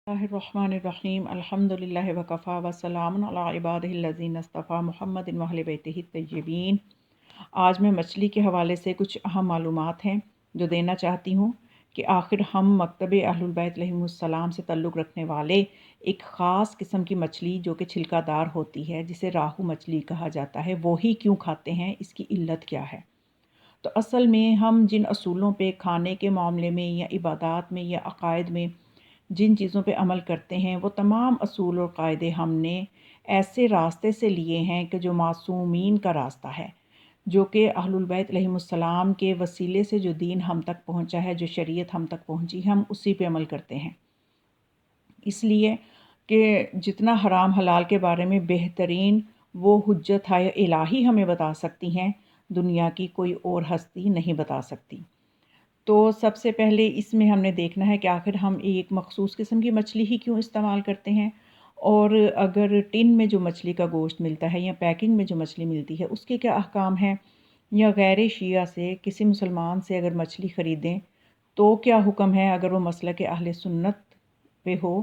बिस्मिल्लाहिर्रहमानिर्रहीम अल्हम्दुलिल्लाहि वकफ़ा वस्सलामुन अला इबादिहिल्लज़ीना इस्तफ़ा मुहम्मदिन व अहले बैतिहि तय्यबीन। आज मैं मछली के हवाले से कुछ अहम मालूमात हैं जो देना चाहती हूँ कि आखिर हम मकतब अहलुल बैत अलैहिमुस्सलाम से ताल्लुक़ रखने वाले एक ख़ास किस्म की मछली जो कि छिलकादार होती है, जिसे राहू मछली कहा जाता है, वो ही क्यों खाते हैं, इसकी इल्लत क्या है। तो असल में हम जिन असूलों पे खाने के मामले में या इबादात में या अक़ायद में जिन चीज़ों पे अमल करते हैं, वो तमाम असूल और क़ायदे हमने ऐसे रास्ते से लिए हैं कि जो मासूमीन का रास्ता है, जो कि अहलुल बैत अलैहिमुस्सलाम के वसीले से जो दीन हम तक पहुँचा है, जो शरीयत हम तक पहुँची, हम उसी पे अमल करते हैं। इसलिए कि जितना हराम हलाल के बारे में बेहतरीन वो हुज्जत है इलाही हमें बता सकती हैं, दुनिया की कोई और हस्ती नहीं बता सकती। तो सबसे पहले इसमें हमने देखना है कि आखिर हम एक मख़सूस किस्म की मछली ही क्यों इस्तेमाल करते हैं, और अगर टिन में जो मछली का गोश्त मिलता है या पैकिंग में जो मछली मिलती है उसके क्या अहकाम हैं, या गैर शिया से किसी मुसलमान से अगर मछली ख़रीदें तो क्या हुक्म है अगर वो मसलक अहले सुन्नत पे हो,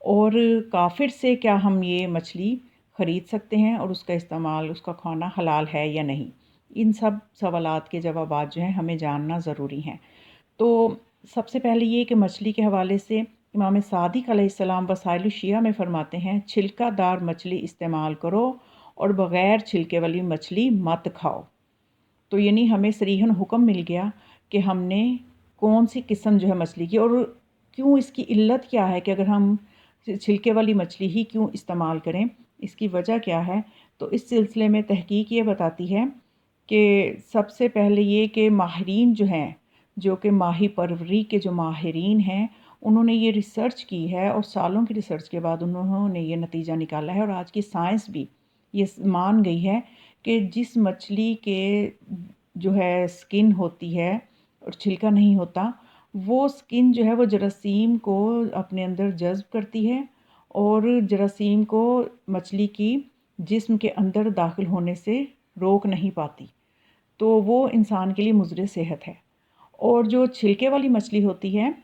और काफिर से क्या हम ये मछली ख़रीद सकते हैं और उसका इस्तेमाल, उसका खाना हलाल है या नहीं। इन सब सवालात के जवाबात जो हैं हमें जानना ज़रूरी हैं। तो सबसे पहले ये कि मछली के हवाले से इमाम सादिक अलैहिस्सलाम वसाइल शिया में फ़रमाते हैं, छिलकादार मछली इस्तेमाल करो और बग़ैर छिलके वाली मछली मत खाओ। तो यानी हमें सरीहन हुक्म मिल गया कि हमने कौन सी किस्म जो है मछली की, और क्यों, इसकी इल्लत क्या है कि अगर हम छिलके वाली मछली ही क्यों इस्तेमाल करें, इसकी वजह क्या है। तो इस सिलसिले में तहकीक ये बताती है कि सबसे पहले ये कि माहिरीन जो हैं, जो कि माही परवरी के जो माहिरीन हैं, उन्होंने ये रिसर्च की है और सालों की रिसर्च के बाद उन्होंने ये नतीजा निकाला है, और आज की साइंस भी ये मान गई है कि जिस मछली के जो है स्किन होती है और छिलका नहीं होता, वो स्किन जो है वो जरासीम को अपने अंदर जज़्ब करती है और जरासीम को मछली की जिस्म के अंदर दाखिल होने से रोक नहीं पाती। तो वो इंसान के लिए मुज़र सेहत है। और जो छिलके वाली मछली होती है,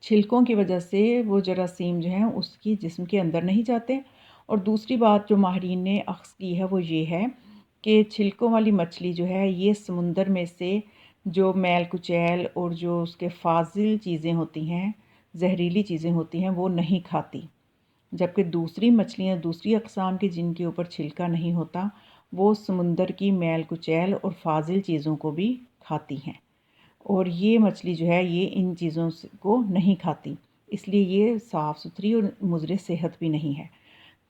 छिलकों की वजह से वो जरासीम जो हैं उसकी जिस्म के अंदर नहीं जाते। और दूसरी बात जो माहिरीन ने अख्ज़ की है वो ये है कि छिलकों वाली मछली जो है ये समुंदर में से जो मैल कुचैल और जो उसके फाजिल चीज़ें होती हैं, जहरीली चीज़ें होती हैं, वो नहीं खाती। जबकि दूसरी मछलियाँ, दूसरी अक़साम की जिनके ऊपर छिलका नहीं होता, वो समुंदर की मैल कुचैल और फाजिल चीज़ों को भी खाती हैं, और ये मछली जो है ये इन चीज़ों को नहीं खाती, इसलिए ये साफ़ सुथरी और मुज़र सेहत भी नहीं है।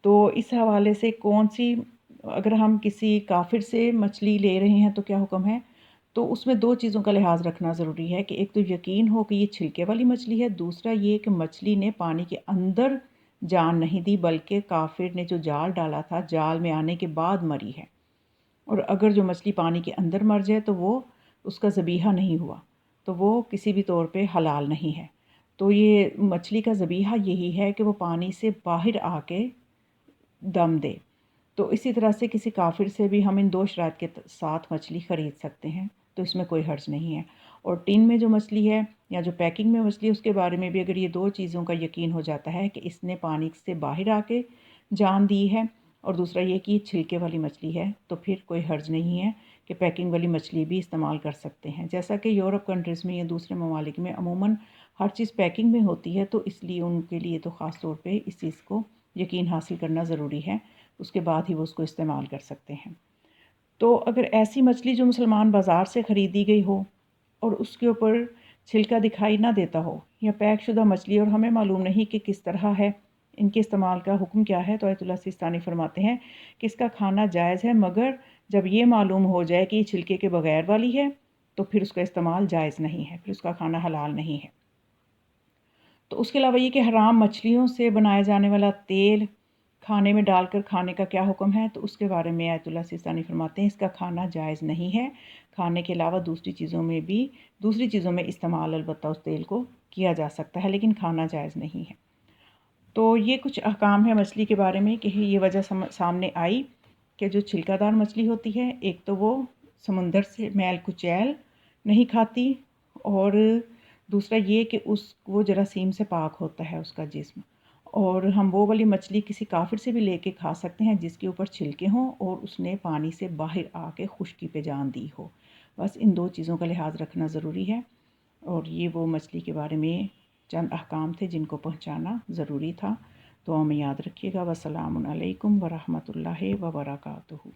तो इस हवाले से कौन सी, अगर हम किसी काफिर से मछली ले रहे हैं तो क्या हुक्म है, तो उसमें दो चीज़ों का लिहाज रखना ज़रूरी है कि एक तो यकीन हो कि ये छिलके वाली मछली है, दूसरा ये कि मछली ने पानी के अंदर जान नहीं दी, बल्कि काफिर ने जो जाल डाला था, जाल में आने के बाद मरी है। और अगर जो मछली पानी के अंदर मर जाए तो वो उसका ज़बीहा नहीं हुआ, तो वो किसी भी तौर पे हलाल नहीं है। तो ये मछली का ज़बीहा यही है कि वो पानी से बाहर आके दम दे। तो इसी तरह से किसी काफिर से भी हम इन दो शरात के साथ मछली ख़रीद सकते हैं, तो इसमें कोई हर्ज नहीं है। और टिन में जो मछली है या जो पैकिंग में मछली है, उसके बारे में भी अगर ये दो चीज़ों का यकीन हो जाता है कि इसने पानी से बाहर आके जान दी है, और दूसरा ये कि छिलके वाली मछली है, तो फिर कोई हर्ज नहीं है कि पैकिंग वाली मछली भी इस्तेमाल कर सकते हैं। जैसा कि यूरोप कंट्रीज़ में या दूसरे ममालिक में अमूमन हर चीज़ पैकिंग में होती है, तो इसलिए उनके लिए तो ख़ास तौर पे इस चीज़ को यकीन हासिल करना ज़रूरी है, उसके बाद ही वो उसको इस्तेमाल कर सकते हैं। तो अगर ऐसी मछली जो मुसलमान बाज़ार से ख़रीदी गई हो और उसके ऊपर छिलका दिखाई ना देता हो, या पैक शुदा मछली और हमें मालूम नहीं कि किस तरह है, इनके इस्तेमाल का हुक्म क्या है, तो आयतुल्लाह सिस्तानी फरमाते हैं कि इसका खाना जायज़ है, मगर जब ये मालूम हो जाए कि ये छिलके के बग़ैर वाली है, तो फिर उसका इस्तेमाल जायज़ नहीं है, फिर उसका खाना हलाल नहीं है। तो उसके अलावा ये कि हराम मछलियों से बनाया जाने वाला तेल खाने में डालकर खाने का क्या हुक्म है, तो उसके बारे में आयतुल्लाह सिस्तानी फरमाते हैं इसका खाना जायज़ नहीं है। खाने के अलावा दूसरी चीज़ों में इस्तेमाल अलबत्ता उस तेल को किया जा सकता है, लेकिन खाना जायज़ नहीं है। तो ये कुछ अहकाम है मछली के बारे में कि ये वजह सामने आई कि जो छिलकादार मछली होती है, एक तो वो समुंदर से मैल कुचैल नहीं खाती, और دوسرا یہ کہ وہ جراثیم سے پاک ہوتا ہے اس کا جسم، اور ہم وہ والی مچھلی کسی کافر سے بھی لے کے کھا سکتے ہیں جس کے اوپر چھلکے ہوں اور اس نے پانی سے باہر آ کے خشکی پہ جان دی ہو۔ بس ان دو چیزوں کا لحاظ رکھنا ضروری ہے، اور یہ وہ مچھلی کے بارے میں چند احکام تھے جن کو پہنچانا ضروری تھا۔ تو ہمیں یاد رکھیے گا۔ والسلام علیکم ورحمۃ اللہ وبرکاتہ۔